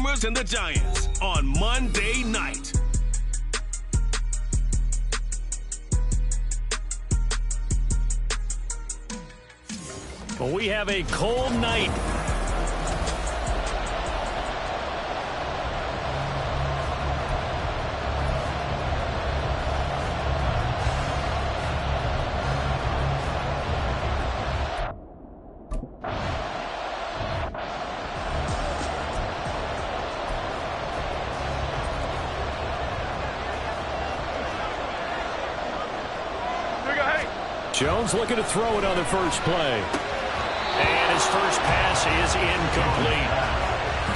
Boomers and the Giants on Monday night. Well, we have a cold night. Jones looking to throw it on the first play. And his first pass is incomplete.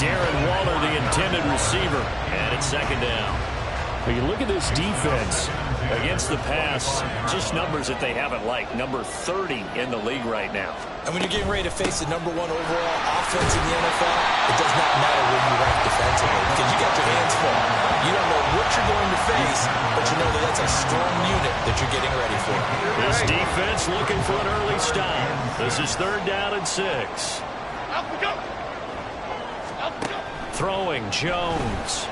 Darren Waller, the intended receiver. And it's second down. When you look at this defense against the pass, just numbers that they haven't liked. Number 30 in the league right now. And when you're getting ready to face the #1 overall offense in the NFL, it does not matter where you rank defensively because you got your hands full. You don't know what you're going to face, but you know that that's a strong unit that you're getting ready for. This defense looking for an early stop. This is 3rd down and 6. Throwing Jones.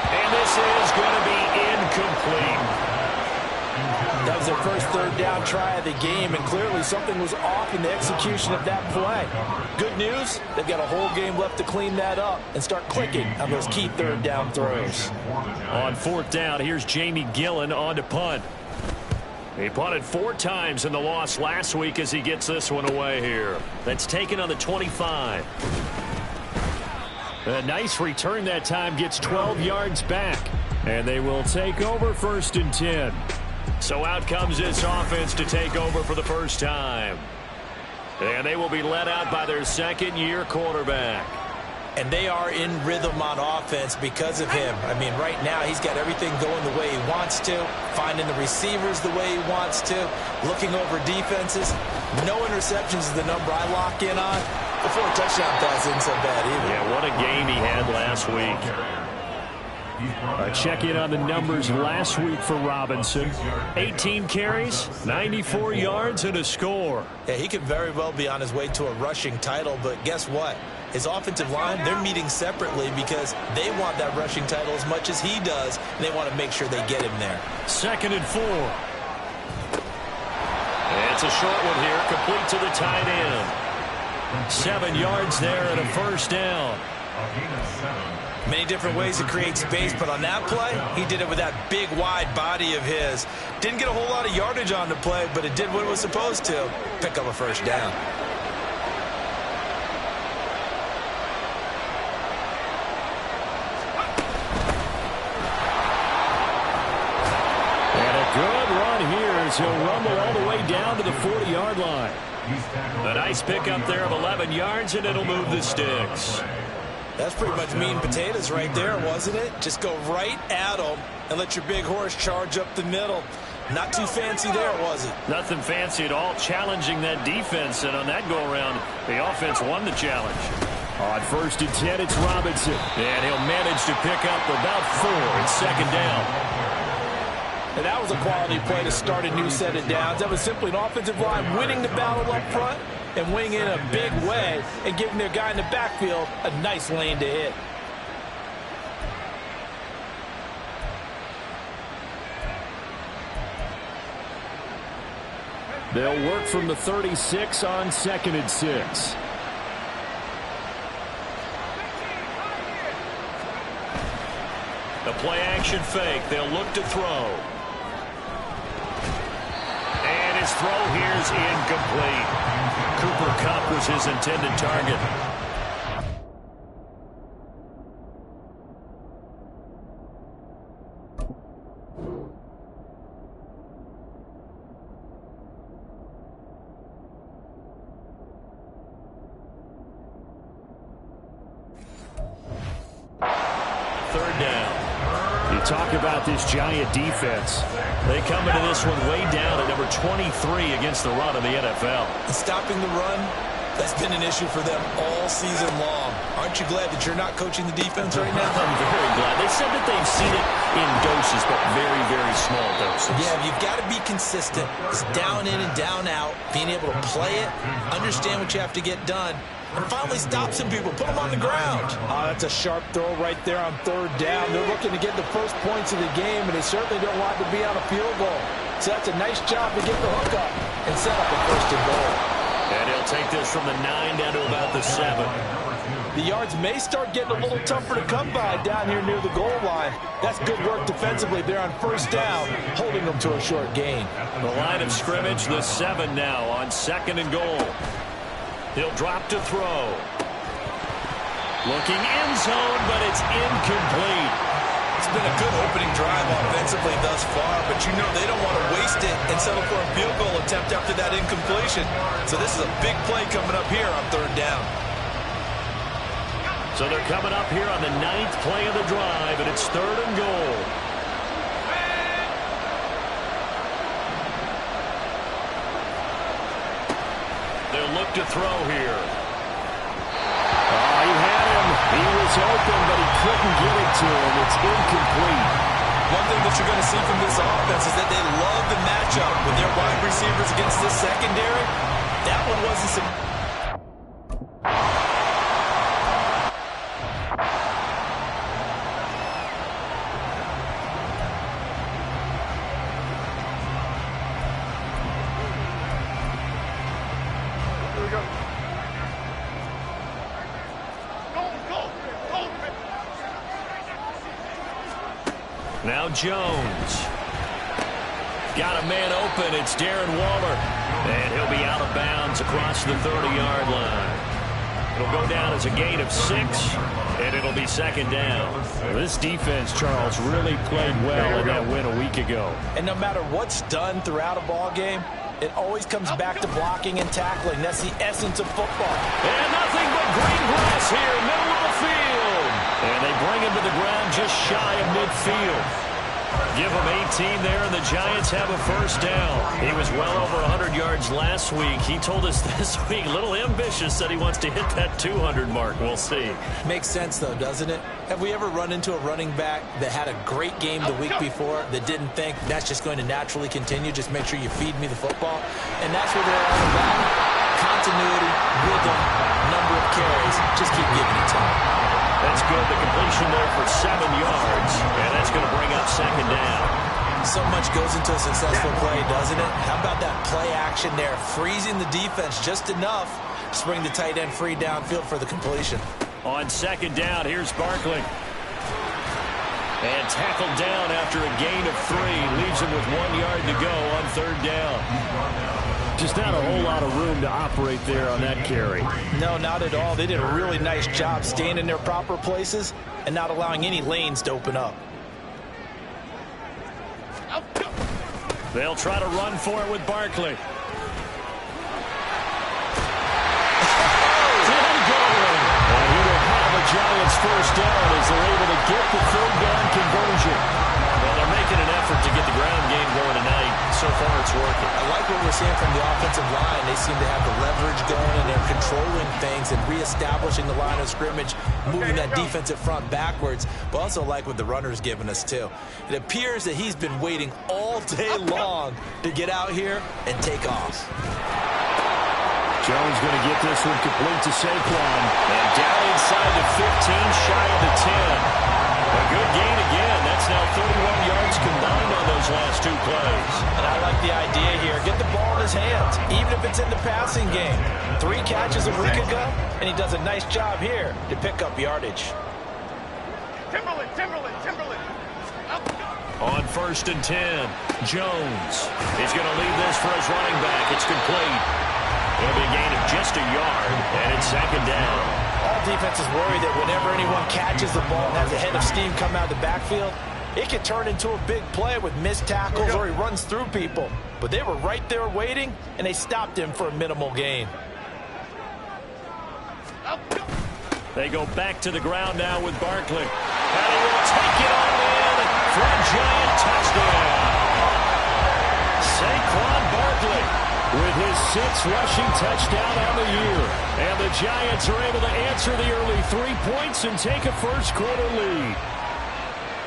And this is going to be incomplete. That was their first 3rd down try of the game, and clearly something was off in the execution of that play. Good news, they've got a whole game left to clean that up and start clicking on those key 3rd down throws. On 4th down, here's Jamie Gillen on to punt. He punted 4 times in the loss last week as he gets this one away here. That's taken on the 25. A nice return that time, gets 12 yards back. And they will take over 1st and 10. So out comes this offense to take over for the first time. And they will be led out by their 2nd-year quarterback. And they are in rhythm on offense because of him. I mean, right now he's got everything going the way he wants to, finding the receivers the way he wants to, looking over defenses. No interceptions is the number I lock in on. Before a touchdown pass isn't so bad either. Yeah, what a game he had last week. A check-in on the numbers last week for Robinson. 18 carries, 94 yards, and a score. Yeah, he could very well be on his way to a rushing title, but guess what? His offensive line, they're meeting separately because they want that rushing title as much as he does, and they want to make sure they get him there. 2nd and 4. It's a short one here, complete to the tight end. 7 yards there and a first down. Many different ways to create space, but on that play, he did it with that big, wide body of his. Didn't get a whole lot of yardage on the play, but it did what it was supposed to. Pick up a first down. And a good run here as he'll rumble all the way down to the 40-yard line. A nice pickup there of 11 yards, and it'll move the sticks. That's pretty much meat and potatoes right there, wasn't it? Just go right at them and let your big horse charge up the middle. Not too fancy there, was it? Nothing fancy at all, challenging that defense, and on that go-around, the offense won the challenge. On 1st and 10, it's Robinson, and he'll manage to pick up about 4 and 2nd down. And that was a quality play to start a new set of downs. That was simply an offensive line winning the battle up front and winning in a big way and giving their guy in the backfield a nice lane to hit. They'll work from the 36 on 2nd and 6. The play action fake. They'll look to throw. And his throw here is incomplete. Cooper Kupp was his intended target. Talk about this Giant defense. They come into this one way down at number 23 against the run in the NFL. Stopping the run, that's been an issue for them all season long. Aren't you glad that you're not coaching the defense right now? I'm very glad. They said that they've seen it in doses, but very, very small doses. Yeah, you've got to be consistent. It's down in and down out, being able to play it, understand what you have to get done. and finally stop some people, put them on the ground. That's a sharp throw right there on third down. They're looking to get the first points of the game, and they certainly don't want to be on a field goal. So that's a nice job to get the hook up and set up a first and goal. And he'll take this from the 9 down to about the 7. The yards may start getting a little tougher to come by down here near the goal line. That's good work defensively there on first down, holding them to a short gain. The line of scrimmage, the 7 now on 2nd and goal. He'll drop to throw. Looking end zone, but it's incomplete. It's been a good opening drive offensively thus far, but you know they don't want to waste it and settle for a field goal attempt after that incompletion. So this is a big play coming up here on third down. So they're coming up here on the 9th play of the drive, and it's 3rd and goal. They'll look to throw here. Oh, he had him. He was open, but he couldn't get it to him. It's incomplete. One thing that you're going to see from this offense is that they love the matchup with their wide receivers against this secondary. That one wasn't Now Jones. Got a man open. It's Darren Waller. And he'll be out of bounds across the 30-yard line. It'll go down as a gain of 6, and it'll be 2nd down. This defense, Charles, really played well in that win a week ago. And no matter what's done throughout a ball game, it always comes back to blocking and tackling. That's the essence of football. And nothing but green grass here, middle of the field. And they bring him to the ground just shy of midfield. Give him 18 there, and the Giants have a first down. He was well over 100 yards last week. He told us this week, a little ambitious, said he wants to hit that 200 mark. We'll see. Makes sense, though, doesn't it? Have we ever run into a running back that had a great game the week before that didn't think that's just going to naturally continue? Just make sure you feed me the football. And that's what they're all about. Continuity, rhythm, number of carries. Just keep giving it to him. That's good. The completion there for 7 yards, and that's going to bring up 2nd down. So much goes into a successful play, doesn't it? How about that play action there, freezing the defense just enough to bring the tight end free downfield for the completion. On 2nd down, here's Barkley. And tackled down after a gain of 3. Leaves him with 1 yard to go on 3rd down. Just not a whole lot of room to operate there on that carry. No, not at all. They did a really nice job staying in their proper places and not allowing any lanes to open up. They'll try to run for it with Barkley. And he will have a Giants first down as they're able to get the 3rd down conversion. Well, they're making an effort to get the ground game going tonight. So far, it's working. I like what we're seeing from the offensive line. They seem to have the leverage going, and they're controlling things and reestablishing the line of scrimmage, moving that defensive front backwards, but also like what the runner's giving us, too. It appears that he's been waiting all day long to get out here and take off. Jones going to get this one complete to Saquon. And down inside the 15, shy of the 10. A good gain again. That's now 31 yards combined on those last 2 plays. And I like the idea here. Get the ball in his hands, even if it's in the passing game. 3 catches a week ago, and he does a nice job here to pick up yardage. Timberland. On 1st and 10, Jones. He's going to leave this for his running back. It's complete. It'll be a gain of just a yard, and it's 2nd down. All defenses worry that whenever anyone catches the ball and has a head of steam come out of the backfield, it can turn into a big play with missed tackles or he runs through people. But they were right there waiting, and they stopped him for a minimal gain. They go back to the ground now with Barkley. And he will take it all in for a Giant touchdown. Saquon Barkley with his 6th rushing touchdown on the year. And the Giants are able to answer the early 3 points and take a first-quarter lead.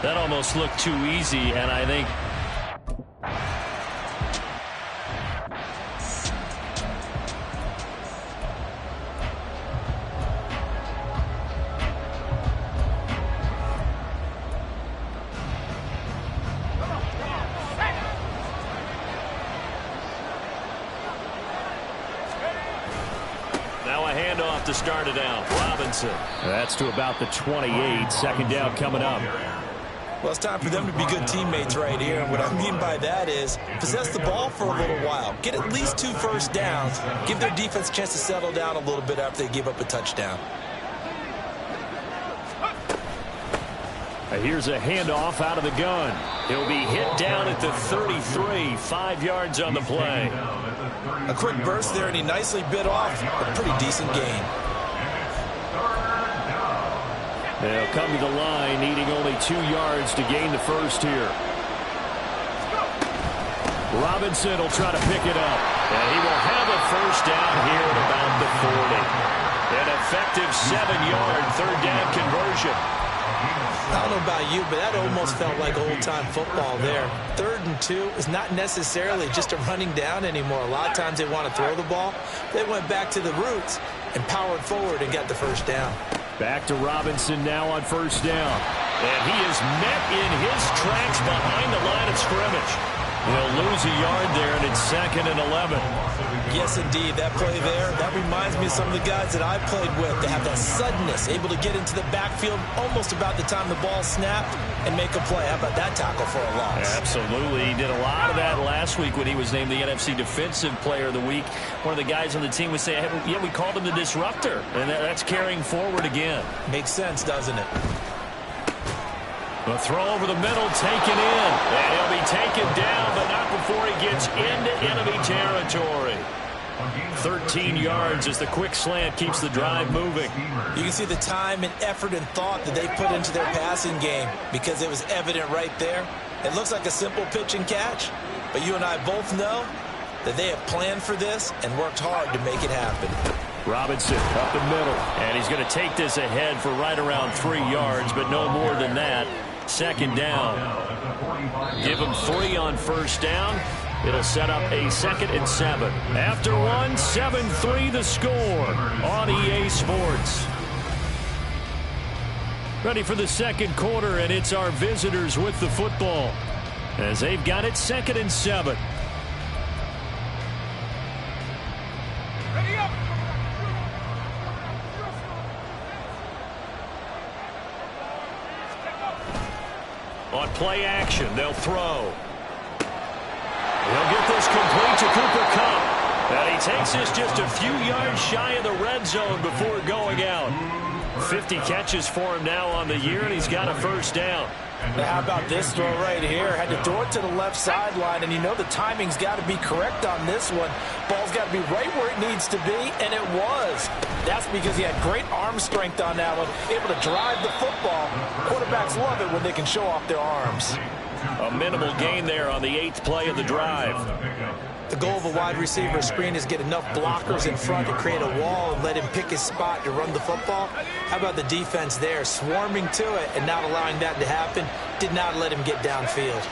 That almost looked too easy, and I think off to start it out. Robinson. That's to about the 28. Second down coming up. Well, it's time for them to be good teammates right here. And what I mean by that is possess the ball for a little while. Get at least 2 first downs. Give their defense a chance to settle down a little bit after they give up a touchdown. Here's a handoff out of the gun. He'll be hit down at the 33. 5 yards on the play. A quick burst there, and he nicely bit off a pretty decent gain. They'll come to the line, needing only 2 yards to gain the first here. Robinson will try to pick it up. And he will have a first down here at about the 40. An effective 7-yard third-down conversion. I don't know about you, but that almost felt like old-time football there. 3rd and 2 is not necessarily just a running down anymore. A lot of times they want to throw the ball. They went back to the roots and powered forward and got the first down. Back to Robinson now on first down. And he is met in his tracks behind the line of scrimmage. He'll lose a yard there, and it's 2nd and 11. Yes, indeed. That play there, that reminds me of some of the guys that I played with. They have that suddenness, able to get into the backfield almost about the time the ball snapped and make a play. How about that tackle for a loss? Absolutely. He did a lot of that last week when he was named the NFC Defensive Player of the Week. One of the guys on the team would say, hey, yeah, we called him the disruptor, and that's carrying forward again. Makes sense, doesn't it? The throw over the middle, taken in. And he'll be taken down, but not before he gets into enemy territory. 13 yards as the quick slant keeps the drive moving. You can see the time and effort and thought that they put into their passing game because it was evident right there. It looks like a simple pitch and catch, but you and I both know that they have planned for this and worked hard to make it happen. Robinson up the middle, and he's going to take this ahead for right around 3 yards, but no more than that. 2nd down. Give him 3 on first down. It'll set up a 2nd and 7. After 1, 7-3 the score on EA Sports. Ready for the second quarter, and it's our visitors with the football as they've got it 2nd and 7. Ready up. On play action, they'll throw. He'll get this complete to Cooper Kupp. And he takes this just a few yards shy of the red zone before going out. 50 catches for him now on the year, and he's got a first down. Now, how about this throw right here? Had to throw it to the left sideline, and you know the timing's got to be correct on this one. Ball's got to be right where it needs to be, and it was. That's because he had great arm strength on that one, able to drive the football. Quarterbacks love it when they can show off their arms. A minimal gain there on the 8th play of the drive. The goal of a wide receiver screen is get enough blockers in front to create a wall and let him pick his spot to run the football. How about the defense there, swarming to it and not allowing that to happen? Did not let him get downfield.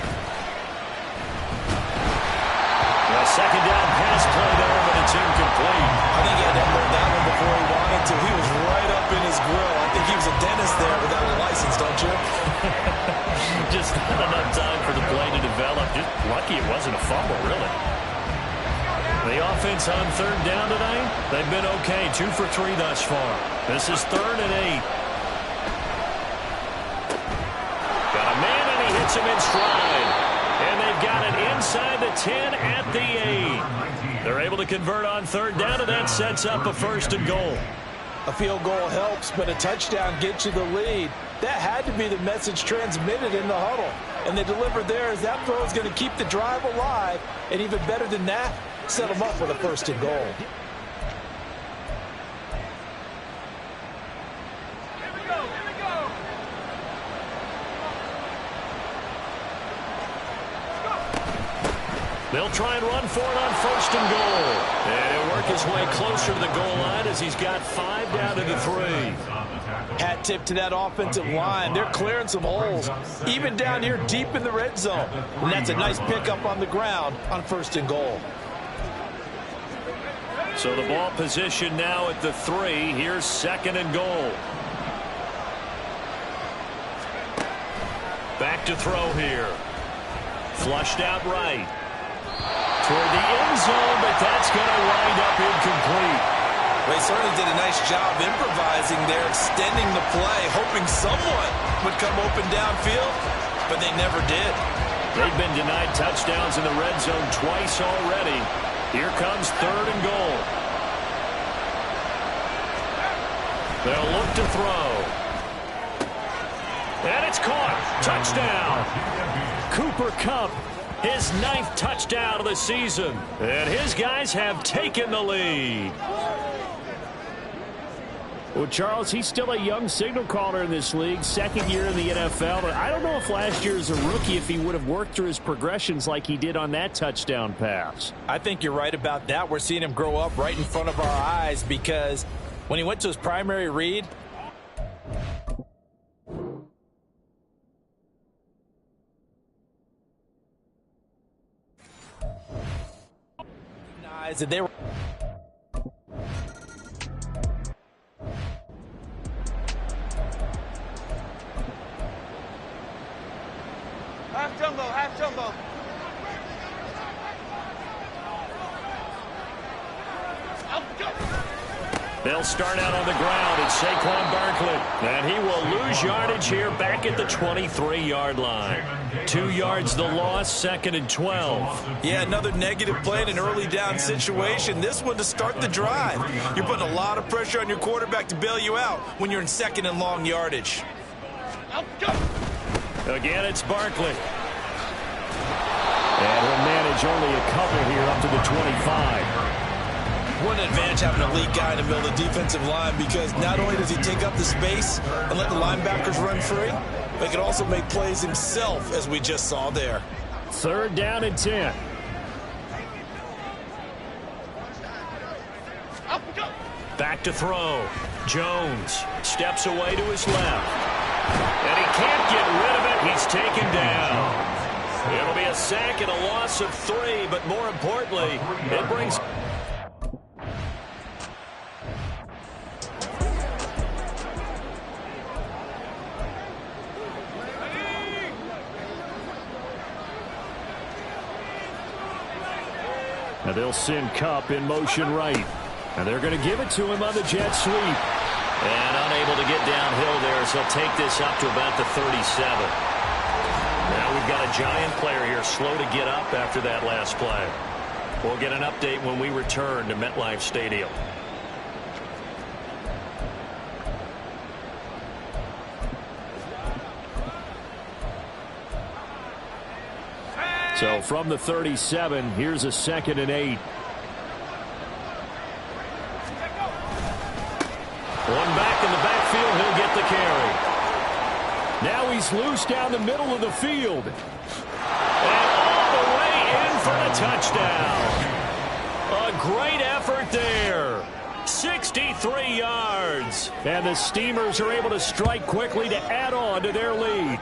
A second down pass play there, but it's incomplete. I think he had to unload that one before he wanted to. He was right up in his grill. I think he was a dentist there without a license, don't you? Just not enough time for the play to develop. Just lucky it wasn't a fumble, really. The offense on 3rd down tonight, they've been okay. 2 for 3 thus far. This is 3rd and 8. Got a man, and he hits him in stride. And they've got it inside the 10 at the 8. They're able to convert on 3rd down, and that sets up a 1st and goal. A field goal helps, but a touchdown gets you the lead. That had to be the message transmitted in the huddle. And they delivered there as that throw is going to keep the drive alive. And even better than that, set them up with a 1st and goal. Here we go. Here we go. They'll try and run for it on 1st and goal. And he'll work his way closer to the goal line as he's got 5 down to the 3. Hat tip to that offensive line. They're clearing some holes, even down here deep in the red zone. And that's a nice pickup on the ground on 1st and goal. So the ball position now at the 3. Here's 2nd and goal. Back to throw here. Flushed out right. Toward the end zone, but that's going to wind up incomplete. Well, he certainly did a nice job improvising there, extending the play, hoping someone would come open downfield, but they never did. They've been denied touchdowns in the red zone twice already. Here comes 3rd and goal. They'll look to throw. And it's caught. Touchdown. Cooper Kupp, his 9th touchdown of the season. And his guys have taken the lead. Well, Charles, he's still a young signal caller in this league, 2nd year in the NFL. But I don't know if last year as a rookie, if he would have worked through his progressions like he did on that touchdown pass. I think you're right about that. We're seeing him grow up right in front of our eyes because when he went to his primary read, that they were Half jumbo, half jumbo. They'll start out on the ground. It's Saquon Barkley. And he will lose yardage here back at the 23-yard line. 2 yards the loss, 2nd and 12. Yeah, another negative play in an early down situation. This one to start the drive. You're putting a lot of pressure on your quarterback to bail you out when you're in 2nd and long yardage. Again, it's Barkley. And he'll manage only a couple here up to the 25. What an advantage having a lead guy in the middle of the defensive line, because not only does he take up the space and let the linebackers run free, but he can also make plays himself, as we just saw there. 3rd down and 10. Back to throw. Jones steps away to his left. And he can't get rid of it. He's taken down. It'll be a sack and a loss of 3, but more importantly, it brings... Now they'll send Kupp in motion right. And they're going to give it to him on the jet sweep. And unable to get downhill there, so he'll take this up to about the 37. Now we've got a giant player here, slow to get up after that last play. We'll get an update when we return to MetLife Stadium. So from the 37, here's a 2nd and 8. One back in the backfield, he'll get the carry. Now he's loose down the middle of the field. And all the way in for the touchdown. A great effort there. 63 yards. And the Steamers are able to strike quickly to add on to their lead.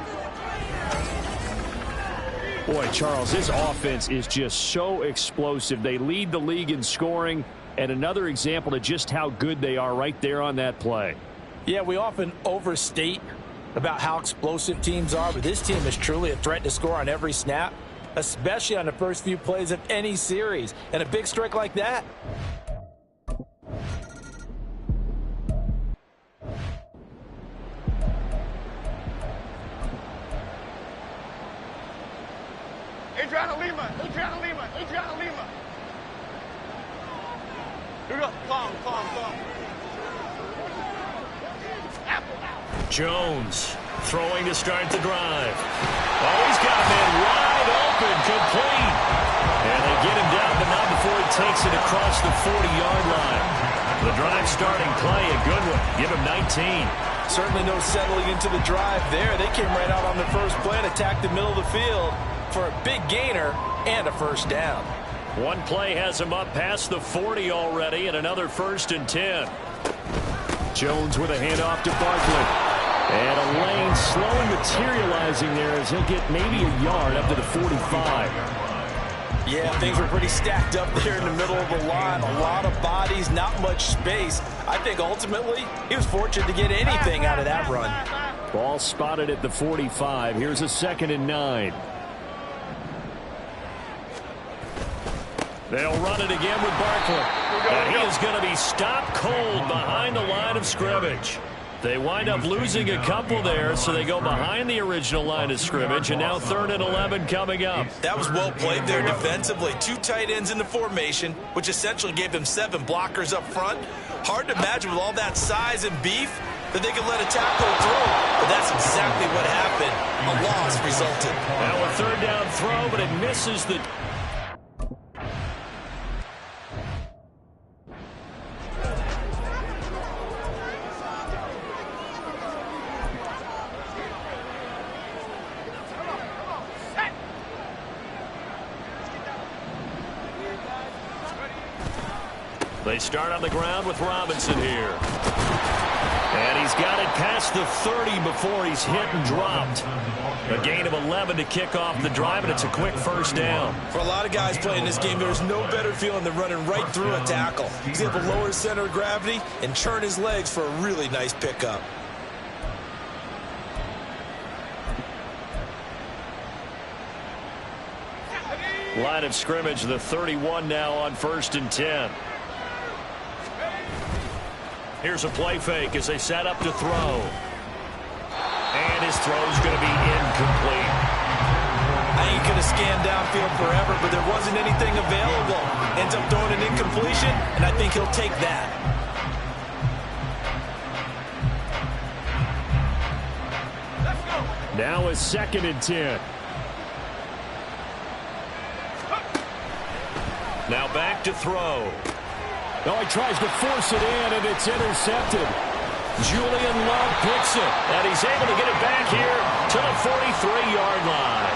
Boy, Charles, this offense is just so explosive. They lead the league in scoring, and another example of just how good they are right there on that play. Yeah, we often overstate about how explosive teams are, but this team is truly a threat to score on every snap, especially on the first few plays of any series. And a big strike like that. Adriana Lima, Adriana Lima, Adriana Lima. Here we go. Calm. Jones throwing to start the drive. Oh, he's got a man wide open, complete. And they get him down, but not before he takes it across the 40-yard line. The drive starting play, a good one. Give him 19. Certainly no settling into the drive there. They came right out on the first play and attacked the middle of the field for a big gainer and a first down. One play has him up past the 40 already, and another 1st and 10. Jones with a handoff to Barkley. And a lane slowly materializing there as he'll get maybe a yard up to the 45. Yeah, things were pretty stacked up there in the middle of the line. A lot of bodies, not much space. I think ultimately he was fortunate to get anything out of that run. Ball spotted at the 45. Here's a 2nd and 9. They'll run it again with Barkley. And he is going to be stopped cold behind the line of scrimmage. They wind up losing a couple there, so they go behind the original line of scrimmage, and now 3rd and 11 coming up. That was well played there defensively. 2 tight ends in the formation, which essentially gave them 7 blockers up front. Hard to imagine with all that size and beef that they could let a tackle through, but that's exactly what happened. A loss resulted. Now a 3rd down throw, but it misses the... They start on the ground with Robinson here. And he's got it past the 30 before he's hit and dropped. A gain of 11 to kick off the drive, and it's a quick 1st down. For a lot of guys playing this game, there's no better feeling than running right through a tackle. He's able to lower his center of gravity and churn his legs for a really nice pickup. Line of scrimmage, the 31 now on 1st and 10. Here's a play fake as they set up to throw. And his throw's going to be incomplete. I ain't going to scan downfield forever, but there wasn't anything available. Ends up throwing an incompletion, and I think he'll take that. Now a 2nd and 10. Now back to throw. Oh, he tries to force it in, and it's intercepted. Julian Love picks it, and he's able to get it back here to the 43-yard line.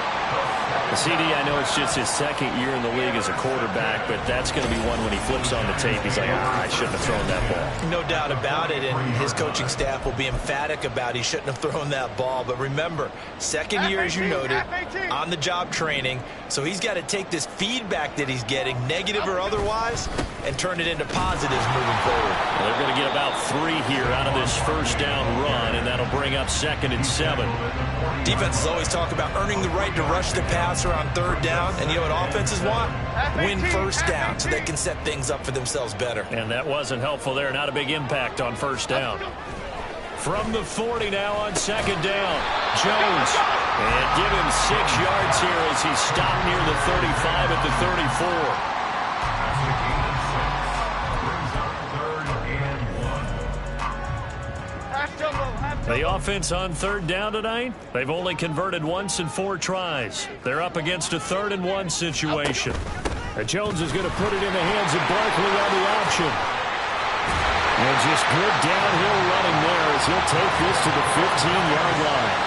CD, I know it's just his 2nd year in the league as a quarterback, but that's going to be one when he flips on the tape. He's like, I shouldn't have thrown that ball. No doubt about it, and his coaching staff will be emphatic about he shouldn't have thrown that ball. But remember, 2nd year, as you noted, on-the-job training, so he's got to take this feedback that he's getting, negative or otherwise, and turn it into positives moving forward. Well, they're going to get about 3 here out of this 1st down run, and that'll bring up 2nd and 7. Defenses always talk about earning the right to rush the passer on 3rd down, and you know what offenses want? Win 1st down so they can set things up for themselves better. And that wasn't helpful there. Not a big impact on 1st down. From the 40 now on 2nd down, Jones. And give him 6 yards here as he stopped near the 35 at the 34. The offense on 3rd down tonight, they've only converted once in 4 tries. They're up against a 3rd and 1 situation. And Jones is going to put it in the hands of Barkley on the option. And just good downhill running there as he'll take this to the 15-yard line.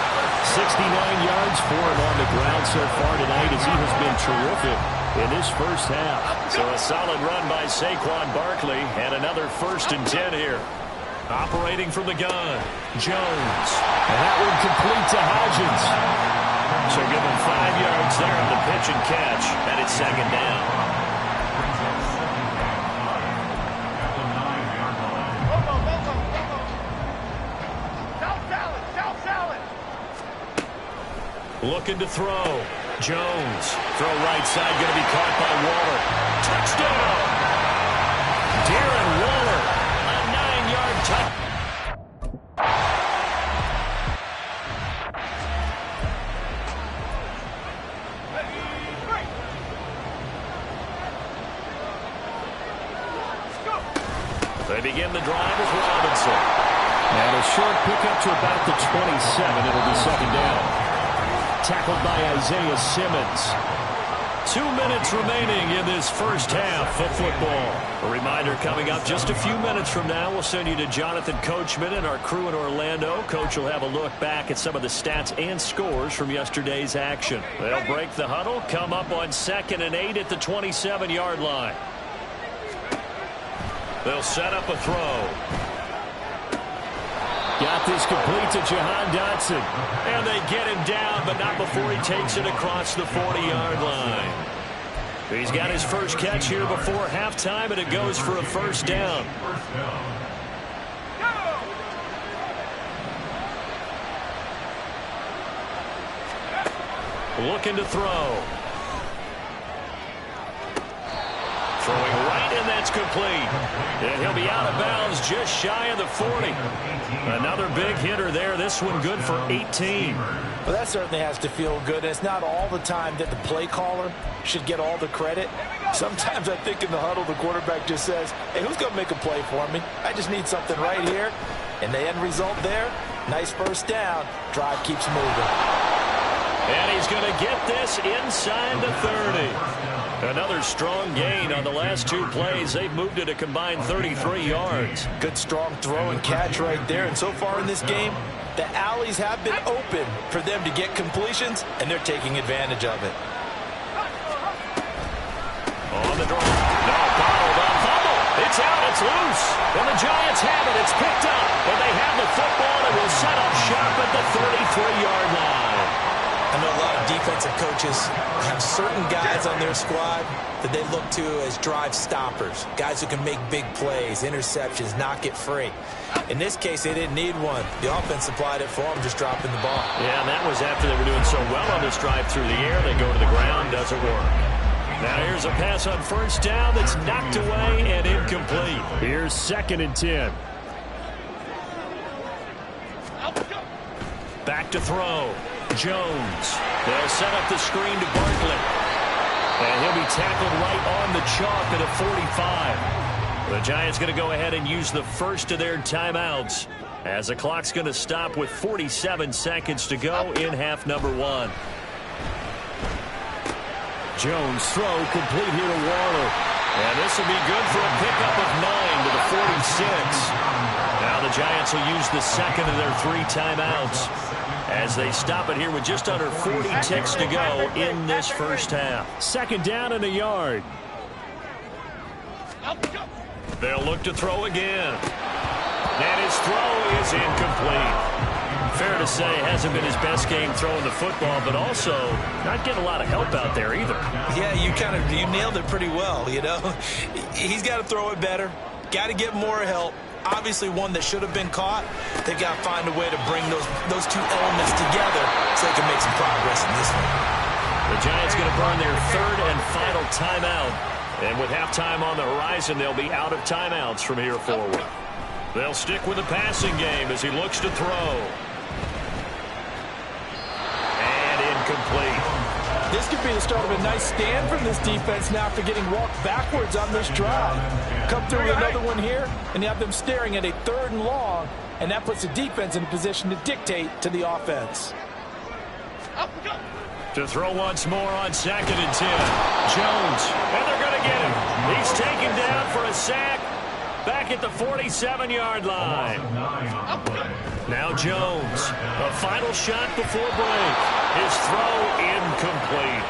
69 yards for him on the ground so far tonight as he has been terrific in this 1st half. So a solid run by Saquon Barkley and another 1st and 10 here. Operating from the gun, Jones. And that one complete to Hodgins. So give him 5 yards there on the pitch and catch, and it's 2nd down. Looking to throw. Jones. Throw right side, going to be caught by Waller. Touchdown! Darren Waller. A 9-yard touchdown. They begin the drive with Robinson. And a short pickup to about the 27. It'll be 2nd down. Tackled by Isaiah Simmons. 2 minutes remaining in this 1st half of football. A reminder coming up just a few minutes from now. We'll send you to Jonathan Coachman and our crew in Orlando. Coach will have a look back at some of the stats and scores from yesterday's action. They'll break the huddle, come up on 2nd and 8 at the 27-yard line. They'll set up a throw. Got this complete to Jahan Dotson. And they get him down, but not before he takes it across the 40-yard line. He's got his first catch here before halftime, and it goes for a 1st down. Looking to throw. That's complete. And he'll be out of bounds just shy of the 40. Another big hitter there. This one good for 18. Well, that certainly has to feel good. And it's not all the time that the play caller should get all the credit. Sometimes I think in the huddle, the quarterback just says, hey, who's going to make a play for me? I just need something right here. And the end result there, nice first down. Drive keeps moving. And he's going to get this inside the 30. Another strong gain on the last two plays. They've moved it a combined 33 yards. Good strong throw and catch right there. And so far in this game, the alleys have been open for them to get completions, and they're taking advantage of it. On the draw. No, bottled up. Fumble. It's out. It's loose. And the Giants have it. It's picked up. And they have the football and will set up shop at the 33-yard line. I know a lot of defensive coaches have certain guys on their squad that they look to as drive stoppers, guys who can make big plays, interceptions, knock it free. In this case, they didn't need one. The offense supplied it for them, just dropping the ball. Yeah, and that was after they were doing so well on this drive through the air. They go to the ground, doesn't work. Now here's a pass on first down that's knocked away and incomplete. Here's 2nd and 10. Back to throw. Jones. They'll set up the screen to Barkley. And he'll be tackled right on the chalk at a 45. The Giants going to go ahead and use the first of their timeouts as the clock's going to stop with 47 seconds to go in half number 1. Jones throw complete here to Waller. And this will be good for a pickup of 9 to the 46. Now the Giants will use the second of their 3 timeouts as they stop it here with just under 40 ticks to go in this first half. 2nd down and a yard. They'll look to throw again. And his throw is incomplete. Fair to say, hasn't been his best game throwing the football, but also not getting a lot of help out there either. Yeah, you nailed it pretty well, you know. He's got to throw it better. Got to get more help. Obviously one that should have been caught. They've got to find a way to bring those two elements together so they can make some progress in this one. The Giants going to burn their 3rd and final timeout. And with halftime on the horizon, they'll be out of timeouts from here forward. They'll stick with the passing game as he looks to throw. And incomplete. This could be the start of a nice stand from this defense now after getting walked backwards on this drive. Come through with another one here, and you have them staring at a 3rd and long, and that puts the defense in a position to dictate to the offense. To throw once more on 2nd and 10. Jones, and they're going to get him. He's taken down for a sack back at the 47-yard line. Now Jones, a final shot before break. His throw incomplete.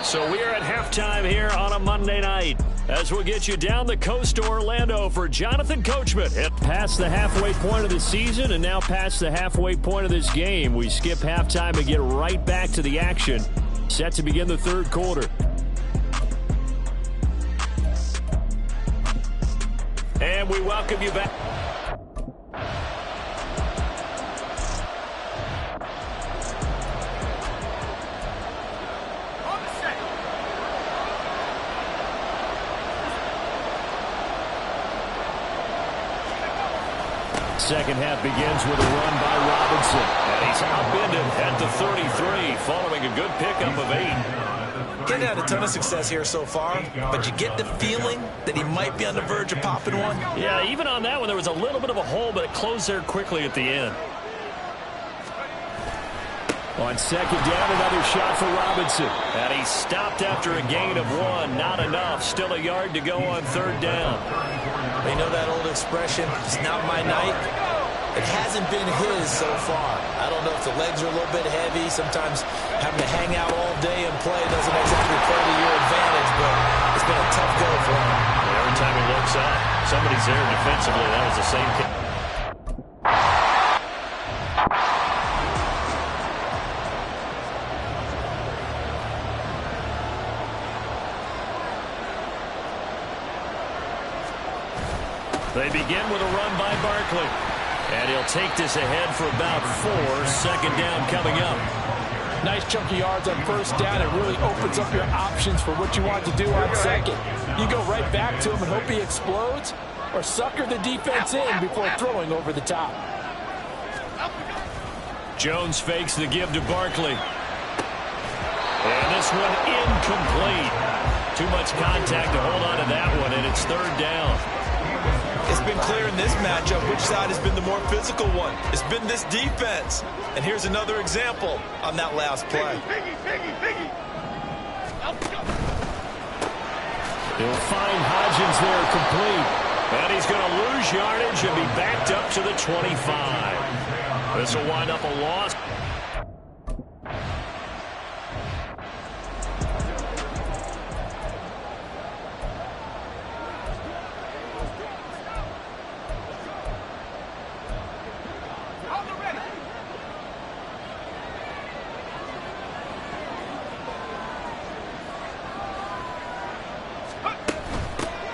So we are at halftime here on a Monday night as we'll get you down the coast to Orlando for Jonathan Coachman. Past the halfway point of the season and now past the halfway point of this game. We skip halftime and get right back to the action. Set to begin the 3rd quarter. And we welcome you back. Second half begins with a run by Robinson. And he's outbended at the 33 following a good pickup of 8. Getting had a ton of success here so far, but you get the feeling that he might be on the verge of popping one. Yeah, even on that one, there was a little bit of a hole, but it closed there quickly at the end. On 2nd down, another shot for Robinson. And he stopped after a gain of 1. Not enough. Still a yard to go on 3rd down. You know that old expression, it's not my night? It hasn't been his so far. I don't know if the legs are a little bit heavy. Sometimes having to hang out all day and play doesn't exactly play to your advantage, but it's been a tough go for him. Every time he looks up, somebody's there defensively. That was the same thing. They begin with a run by Barkley. And he'll take this ahead for about 4. 2nd down coming up. Nice chunk of yards on first down. It really opens up your options for what you want to do on second. You go right back to him and hope he explodes, or sucker the defense in before throwing over the top. Jones fakes the give to Barkley. And this one incomplete. Too much contact to hold on to that one, and it's third down. It's been clear in this matchup which side has been the more physical one. It's been this defense. And here's another example on that last play. He'll find Hodgins there complete. And he's going to lose yardage and be backed up to the 25. This will wind up a loss.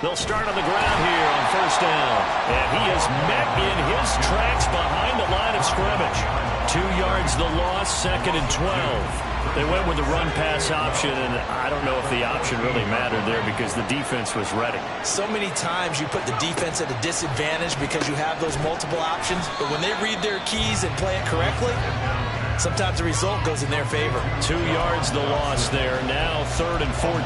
They'll start on the ground here on first down. And he is met in his tracks behind the line of scrimmage. 2 yards the loss, second and 12. They went with the run-pass option, and I don't know if the option really mattered there because the defense was ready. So many times you put the defense at a disadvantage because you have those multiple options, but when they read their keys and play it correctly, sometimes the result goes in their favor. 2 yards the loss there. Now third and 14.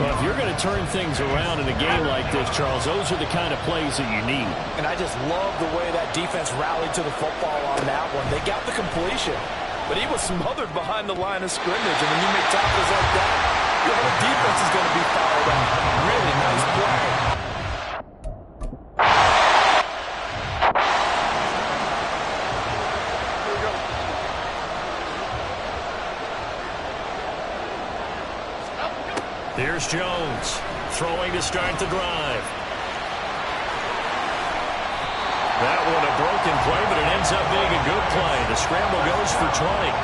Well, if you're going to turn things around in a game like this, Charles, those are the kind of plays that you need. And I just love the way that defense rallied to the football on that one. They got the completion, but he was smothered behind the line of scrimmage. And when you make tackles like that, your whole defense is going to be fired up. Really nice play. Here's Jones, throwing to start the drive. That one a broken play, but it ends up being a good play. The scramble goes for 20.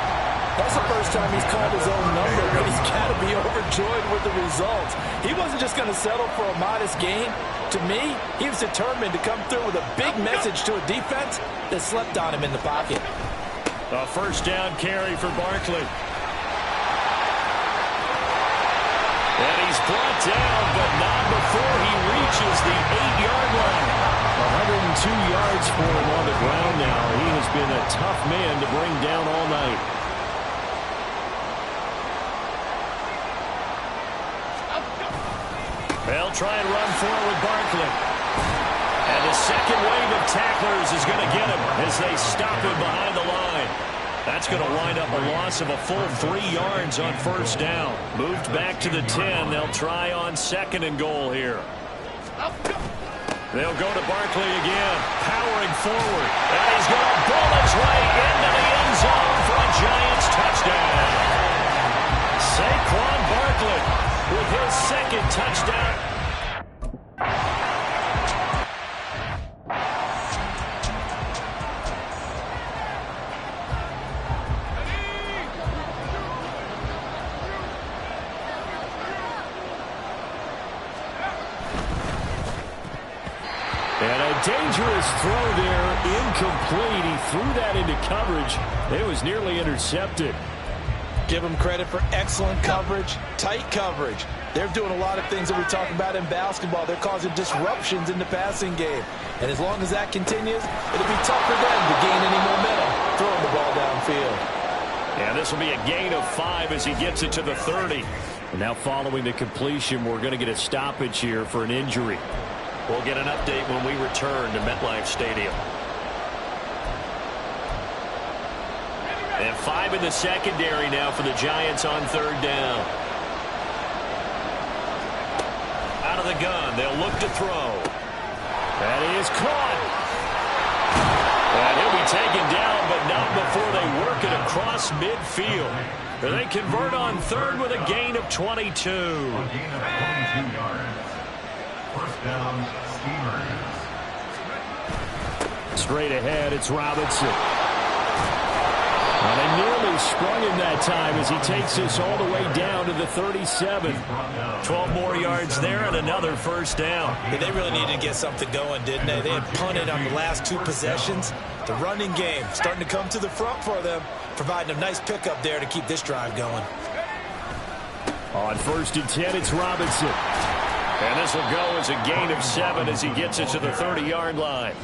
That's the first time he's called his own number, but he's got to be overjoyed with the results. He wasn't just going to settle for a modest gain. To me, he was determined to come through with a big message to a defense that slept on him in the pocket. A first down carry for Barkley. And he's brought down, but not before he reaches the 8-yard line. 102 yards for him on the ground now. He has been a tough man to bring down all night. They'll try and run forward with Barkley. And the second wave of tacklers is going to get him as they stop him behind the line. That's going to wind up a loss of a full 3 yards on first down. Moved back to the 10. They'll try on second and goal here. They'll go to Barkley again, powering forward. And he's going to bull his way into the end zone for a Giants touchdown. Saquon Barkley with his second touchdown. Dangerous throw there, incomplete. He threw that into coverage. It was nearly intercepted. Give them credit for excellent coverage, tight coverage. They're doing a lot of things that we talk about in basketball. They're causing disruptions in the passing game. And as long as that continues, it'll be tough for them to gain any momentum throwing the ball downfield. Yeah, this will be a gain of 5 as he gets it to the 30. And now following the completion, we're going to get a stoppage here for an injury. We'll get an update when we return to MetLife Stadium. And 5 in the secondary now for the Giants on third down. Out of the gun, they'll look to throw. That is caught. And he'll be taken down, but not before they work it across midfield. And they convert on third with a gain of 22. First down, Steelers. Straight ahead, it's Robinson. Well, they nearly sprung him that time as he takes us all the way down to the 37. 12 more yards there and another first down. Yeah, they really needed to get something going, didn't they? They had punted on the last 2 possessions. The running game starting to come to the front for them, providing a nice pickup there to keep this drive going. On 1st and 10, it's Robinson. And this will go as a gain of 7 as he gets it to the 30-yard line.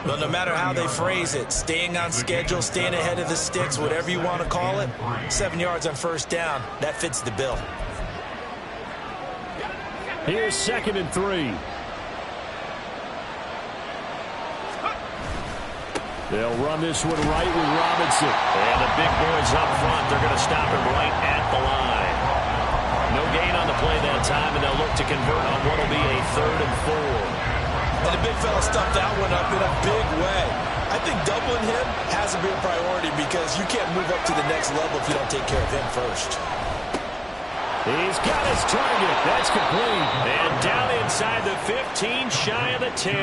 Well, no matter how they phrase it, staying on schedule, staying ahead of the sticks, whatever you want to call it, 7 yards on first down, that fits the bill. Here's 2nd and 3. They'll run this one right with Robinson. And the big boys up front, they're going to stop him right at the line. No gain on the play that time, and they'll look to convert on what will be a 3rd and 4. And the big fella stuffed that one up in a big way. I think doubling him has to be a priority because you can't move up to the next level if you don't take care of him first. He's got his target. That's complete. And down inside the 15, shy of the 10.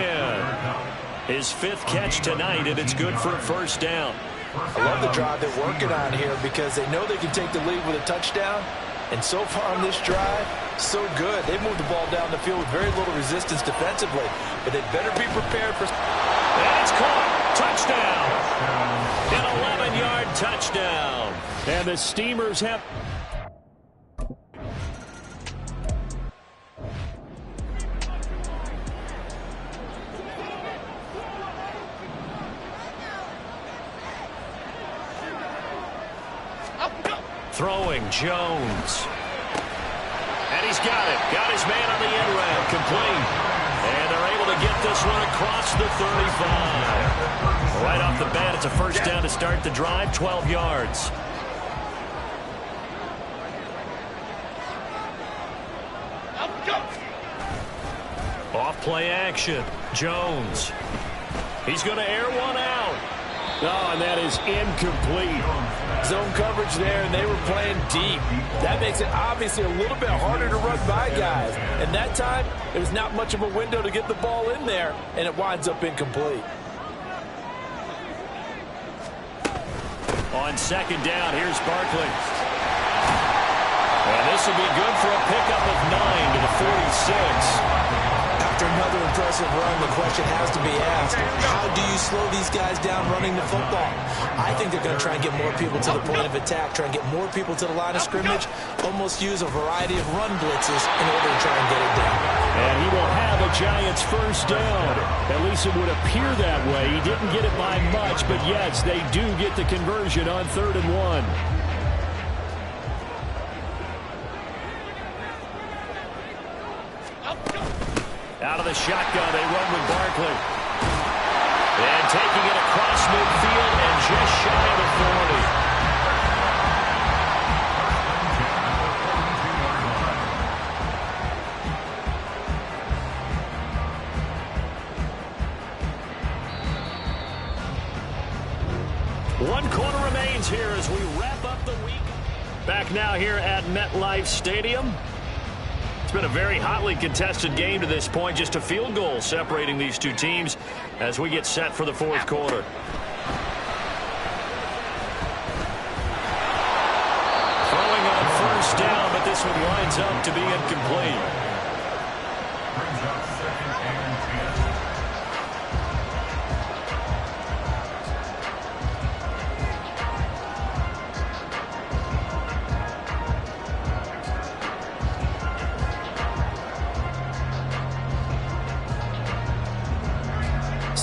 His 5th catch tonight, and it's good for a first down. I love the drive they're working on here because they know they can take the lead with a touchdown. And so far on this drive, so good. They moved the ball down the field with very little resistance defensively. But they better be prepared for... And it's caught. Touchdown. An 11-yard touchdown. And the Steamers have... Throwing Jones. And he's got it. Got his man on the end round. Complete. And they're able to get this one across the 35. Right off the bat, it's a first down to start the drive, 12 yards. Off play action. Jones. He's going to air one out. Oh, and that is incomplete. Zone coverage there, and they were playing deep. That makes it obviously a little bit harder to run by guys. And that time, it was not much of a window to get the ball in there, and it winds up incomplete. On 2nd down, here's Barkley. And this will be good for a pickup of 9 to the 46. After another impressive run, the question has to be asked, how do you slow these guys down running the football? I think they're going to try and get more people to the point of attack, try and get more people to the line of scrimmage, almost use a variety of run blitzes in order to try and get it down. And he will have a Giants first down. At least it would appear that way. He didn't get it by much, but yes, they do get the conversion on 3rd and 1. Out of the shotgun, they run with Barkley. And taking it across midfield and just shy of the 40. 1 quarter remains here as we wrap up the week. Back now here at MetLife Stadium. It's been a very hotly contested game to this point. Just a field goal separating these two teams as we get set for the 4th quarter. Throwing on first down, but this one winds up to be incomplete. Brings up 2nd and 10.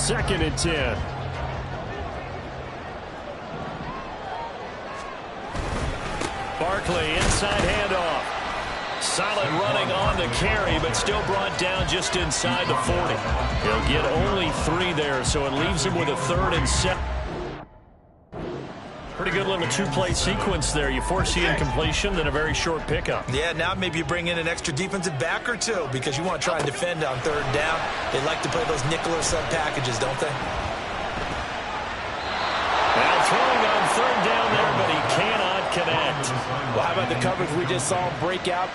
Second and 10. Barkley inside handoff. Solid running on the carry, but still brought down just inside the 40. He'll get only 3 there, so it leaves him with a 3rd and 7. Pretty good little 2-play sequence there. You foresee incompletion, then a very short pickup. Yeah, now maybe you bring in an extra defensive back or 2 because you want to try and defend on 3rd down. They like to play those nickel or sub packages, don't they? Now throwing on 3rd down there, but he cannot connect. Well, how about the coverage we just saw him break out?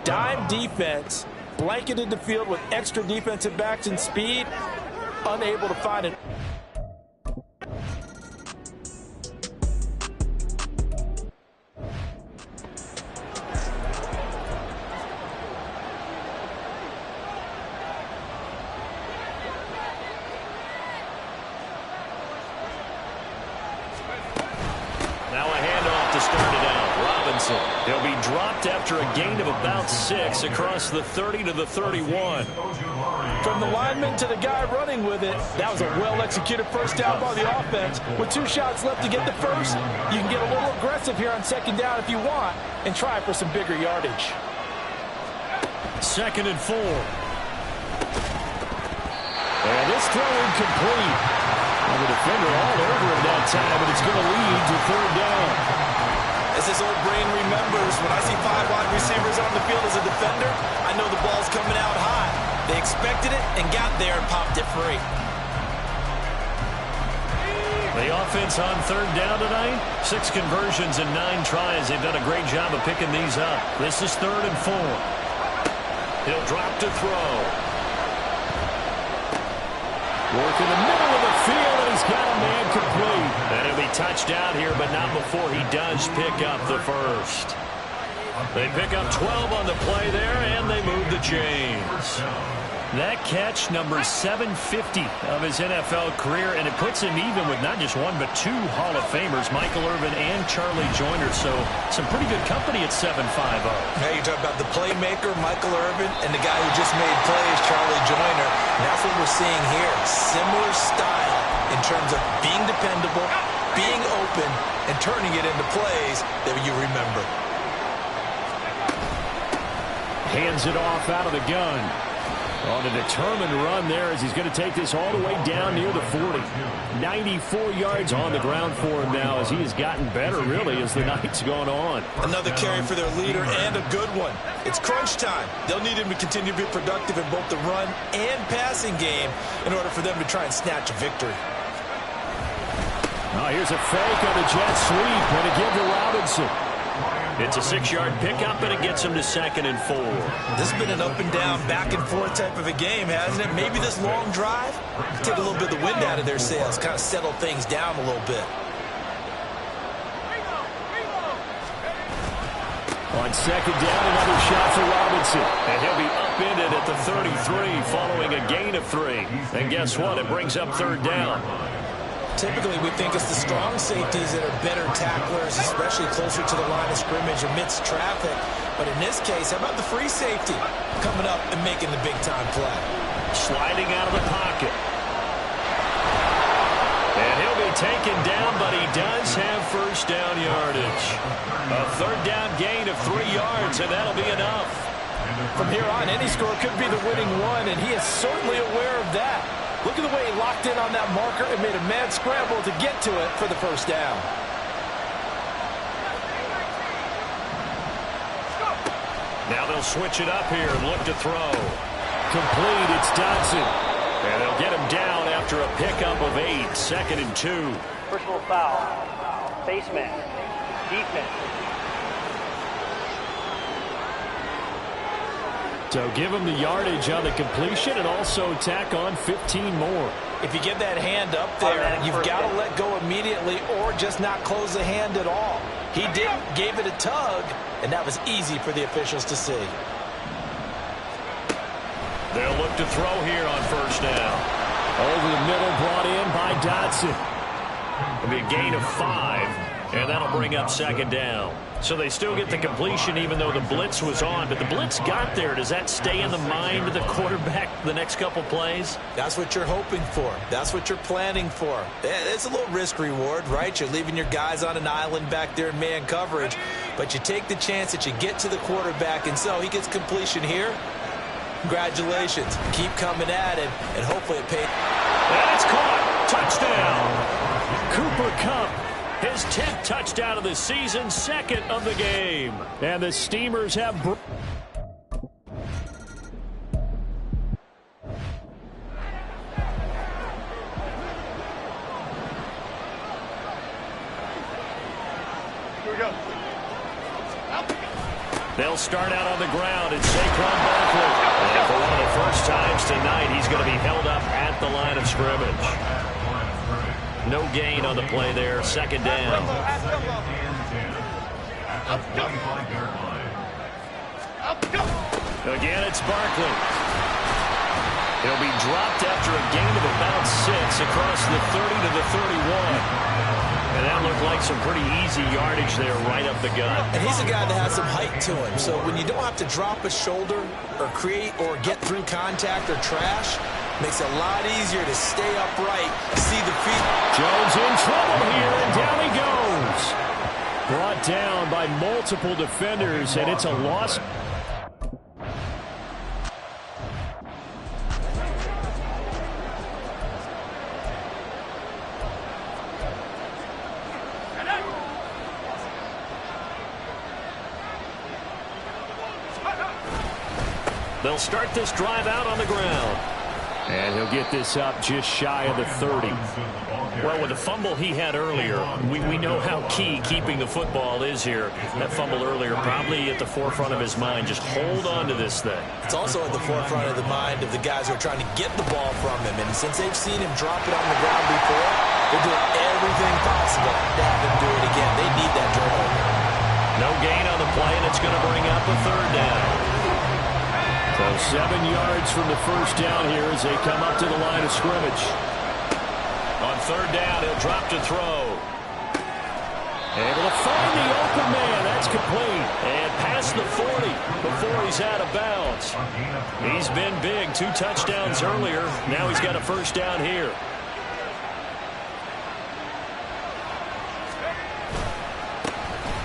dime defense, blanketed the field with extra defensive backs and speed, unable to find it. Now a handoff to start it out. Robinson. He'll be dropped after a gain of about 6 across the 30 to the 31. From the lineman to the guy running with it, that was a well-executed first down by the offense. With 2 shots left to get the first, you can get a little aggressive here on second down if you want and try for some bigger yardage. 2nd and 4. And this throw incomplete. And the defender all over him that time, but it's going to lead to 3rd down. As this old brain remembers, when I see 5 wide receivers on the field as a defender, I know the ball's coming out high. They expected it and got there and popped it free. The offense on 3rd down tonight, 6 conversions and 9 tries. They've done a great job of picking these up. This is 3rd and 4. He'll drop to throw. Work in the middle of the field, and he's got a man complete. And he'll be touched out here, but not before he does pick up the first. They pick up 12 on the play there, and they move the chains. That catch, number 750 of his NFL career, and it puts him even with not just 1 but 2 Hall of Famers, Michael Irvin and Charlie Joyner. So some pretty good company at 7'5". Now you talk about the playmaker, Michael Irvin, and the guy who just made plays, Charlie Joyner. And that's what we're seeing here. Similar style in terms of being dependable, being open, and turning it into plays that you remember. Hands it off out of the gun. On a determined run there as he's going to take this all the way down near the 40. 94 yards on the ground for him now as he has gotten better, really, as the night's gone on. Another carry for their leader and a good one. It's crunch time. They'll need him to continue to be productive in both the run and passing game in order for them to try and snatch a victory. Oh, here's a fake on the jet sweep and a give to Robinson. It's a 6-yard pickup, and it gets him to 2nd and 4. This has been an up-and-down, back-and-forth type of a game, hasn't it? Maybe this long drive, take a little bit of the wind out of their sails, kind of settle things down a little bit. On 2nd down, another shot for Robinson. And he'll be upended at the 33 following a gain of 3. And guess what? It brings up 3rd down. Typically, we think it's the strong safeties that are better tacklers, especially closer to the line of scrimmage amidst traffic. But in this case, how about the free safety coming up and making the big-time play? Sliding out of the pocket. And he'll be taken down, but he does have first down yardage. A 3rd down gain of 3 yards, and that'll be enough. From here on, any score could be the winning one, and he is certainly aware of that. Look at the way he locked in on that marker and made a mad scramble to get to it for the first down. Now they'll switch it up here and look to throw. Complete, it's Dodson. And they'll get him down after a pickup of 8, 2nd and 2. Personal foul, face mask, defense. So give him the yardage on the completion and also tack on 15 more. If you get that hand up there, you've got to let go immediately or just not close the hand at all. He didn't, gave it a tug, and that was easy for the officials to see. They'll look to throw here on first down. Over the middle, brought in by Dodson. It'll be a gain of 5, and that'll bring up 2nd down. So they still get the completion even though the blitz was on. But the blitz got there. Does that stay in the mind of the quarterback the next couple plays? That's what you're hoping for. That's what you're planning for. It's a little risk reward, right? You're leaving your guys on an island back there in man coverage. But you take the chance that you get to the quarterback, and so he gets completion here. Congratulations. Keep coming at it, and hopefully it pays. And it's caught. Touchdown. Cooper Kupp. His 10th touchdown of the season, 2nd of the game. And the Steamers have... Here we go. They'll start out on the ground. It's Saquon Barkley. And for one of the first times tonight, he's going to be held up at the line of scrimmage. No gain on the play there. Second down. Again, it's Barkley. He'll be dropped after a gain of about 6 across the 30 to the 31. And that looked like some pretty easy yardage there right up the gut. And he's a guy that has some height to him. So when you don't have to drop a shoulder or create or get through contact or trash, makes it a lot easier to stay upright, see the feet. Jones in trouble here, and down he goes. Brought down by multiple defenders, and it's a loss. They'll start this drive out on the ground. And he'll get this up just shy of the 30. Well, with the fumble he had earlier, we know how key keeping the football is here. That fumble earlier probably at the forefront of his mind. Just hold on to this thing. It's also at the forefront of the mind of the guys who are trying to get the ball from him. And since they've seen him drop it on the ground before, they're doing everything possible to have him do it again. They need that turnover. No gain on the play, and it's going to bring up a third down. So 7 yards from the first down here as they come up to the line of scrimmage. On third down, he'll drop to throw. Able to find the open man. That's complete. And past the 40 before he's out of bounds. He's been big. 2 touchdowns earlier. Now he's got a first down here.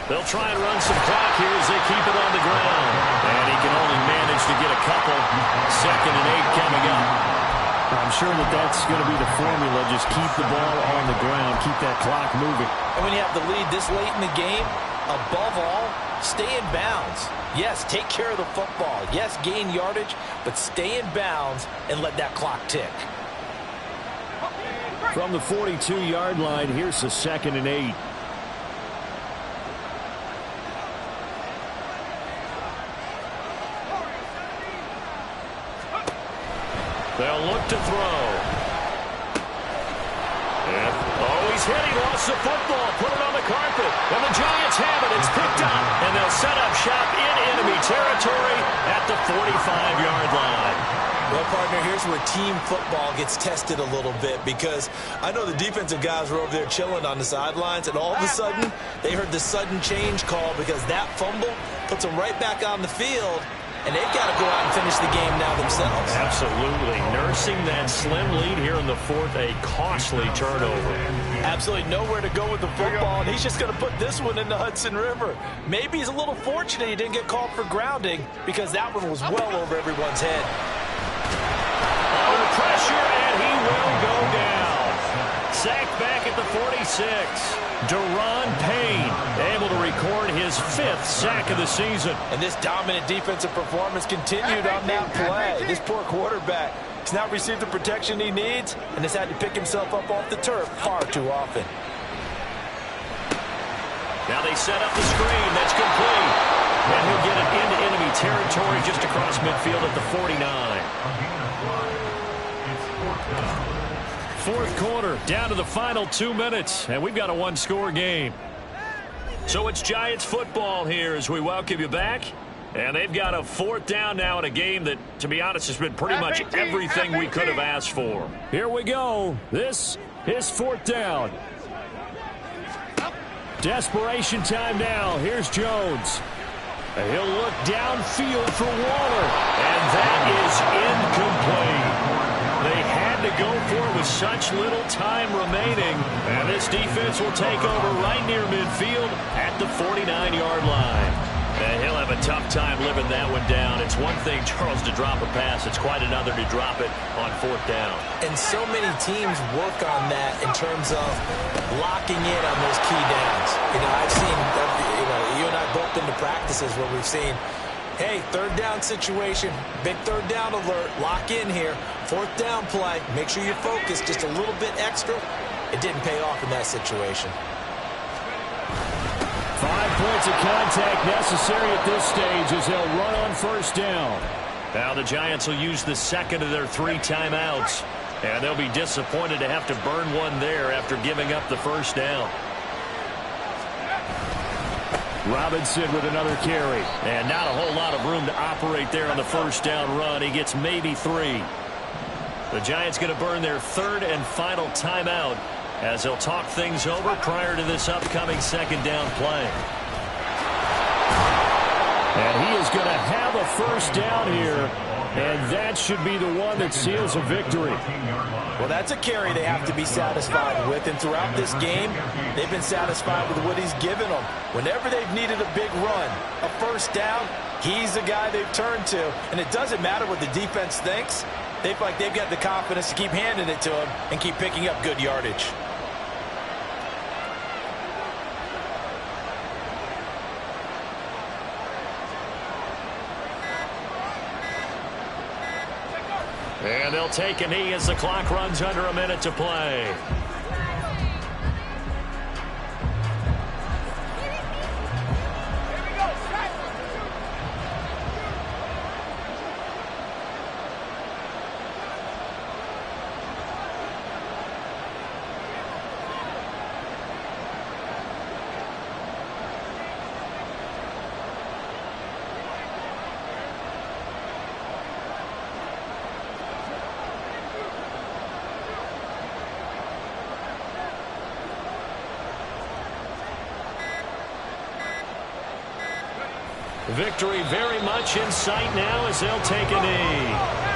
They'll try and run some clock here as they keep it on the ground. And he can only manage to get a couple. 2nd and 8 coming up. I'm sure that's going to be the formula. Just keep the ball on the ground. Keep that clock moving. And when you have the lead this late in the game, above all, stay in bounds. Yes, take care of the football. Yes, gain yardage, but stay in bounds and let that clock tick. From the 42-yard line, here's the 2nd and 8. They'll look to throw. And, he's hit. He lost the football. Put it on the carpet. And the Giants have it. It's picked up. And they'll set up shop in enemy territory at the 45-yard line. Well, partner, here's where team football gets tested a little bit, because I know the defensive guys were over there chilling on the sidelines, and all of a sudden they heard the sudden change call because that fumble puts them right back on the field. And they've got to go out and finish the game now themselves. Absolutely. Nursing that slim lead here in the 4th, a costly turnover. Absolutely nowhere to go with the football, and he's just going to put this one in the Hudson River. Maybe he's a little fortunate he didn't get called for grounding, because that one was well over everyone's head. Under pressure, and he will go down. Sacked back at the 46. Daron Payne able to record his 5th sack of the season. And this dominant defensive performance continued on that play. This poor quarterback has not received the protection he needs and has had to pick himself up off the turf far too often. Now they set up the screen. That's complete. And he'll get it into enemy territory just across midfield at the 49. 4th quarter, down to the final 2 minutes, and we've got a 1-score game. So it's Giants football here as we welcome you back. And they've got a 4th down now in a game that, to be honest, has been pretty much everything we could have asked for. Here we go. This is 4th down. Desperation time now. Here's Jones. He'll look downfield for Waller. And that is incomplete. They had to go for it with such little time remaining. And this defense will take over right near midfield at the 49-yard line. And he'll have a tough time living that one down. It's one thing, Charles, to drop a pass. It's quite another to drop it on 4th down. And so many teams work on that in terms of locking in on those key downs. You know, I've seen, you and I both been to practices where we've seen, hey, 3rd down situation, big 3rd down alert, lock in here, 4th down play, make sure you're focused just a little bit extra. It didn't pay off in that situation. 5 5 points of contact necessary at this stage as they'll run on first down. Now the Giants will use the second of their 3 timeouts, and they'll be disappointed to have to burn one there after giving up the first down. Robinson with another carry. And not a whole lot of room to operate there on the first down run. He gets maybe 3. The Giants going to burn their 3rd and final timeout as they'll talk things over prior to this upcoming second down play. And he is going to have a first down here, and that should be the one that seals a victory. Well, that's a carry they have to be satisfied with, and throughout this game, they've been satisfied with what he's given them. Whenever they've needed a big run, a first down, he's the guy they've turned to. And it doesn't matter what the defense thinks. They feel like they've got the confidence to keep handing it to him and keep picking up good yardage. And they'll take a knee as the clock runs under a minute to play. Victory very much in sight now as they'll take a knee.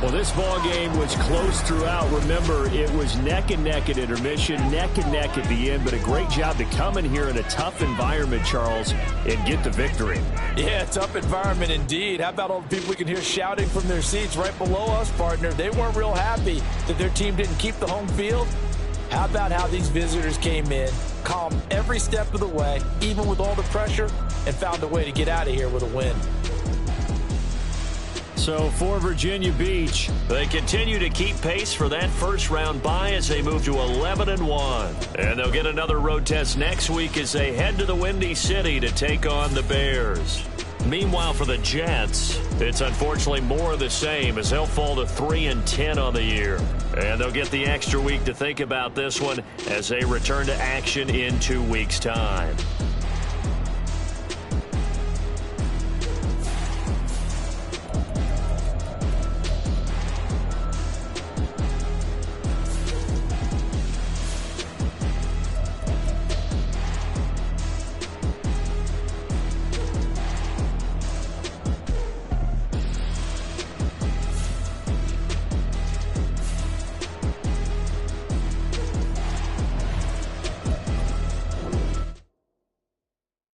Well, this ball game was close throughout. Remember, it was neck and neck at intermission, neck and neck at the end, but a great job to come in here in a tough environment, Charles, and get the victory. Yeah, tough environment indeed. How about all the people we can hear shouting from their seats right below us, partner? They weren't real happy that their team didn't keep the home field. How about how these visitors came in, calm every step of the way, even with all the pressure, and found a way to get out of here with a win. So for Virginia Beach, they continue to keep pace for that first-round bye as they move to 11-1. And they'll get another road test next week as they head to the Windy City to take on the Bears. Meanwhile, for the Jets, it's unfortunately more of the same as they'll fall to 3-10 on the year. And they'll get the extra week to think about this one as they return to action in 2 weeks' time.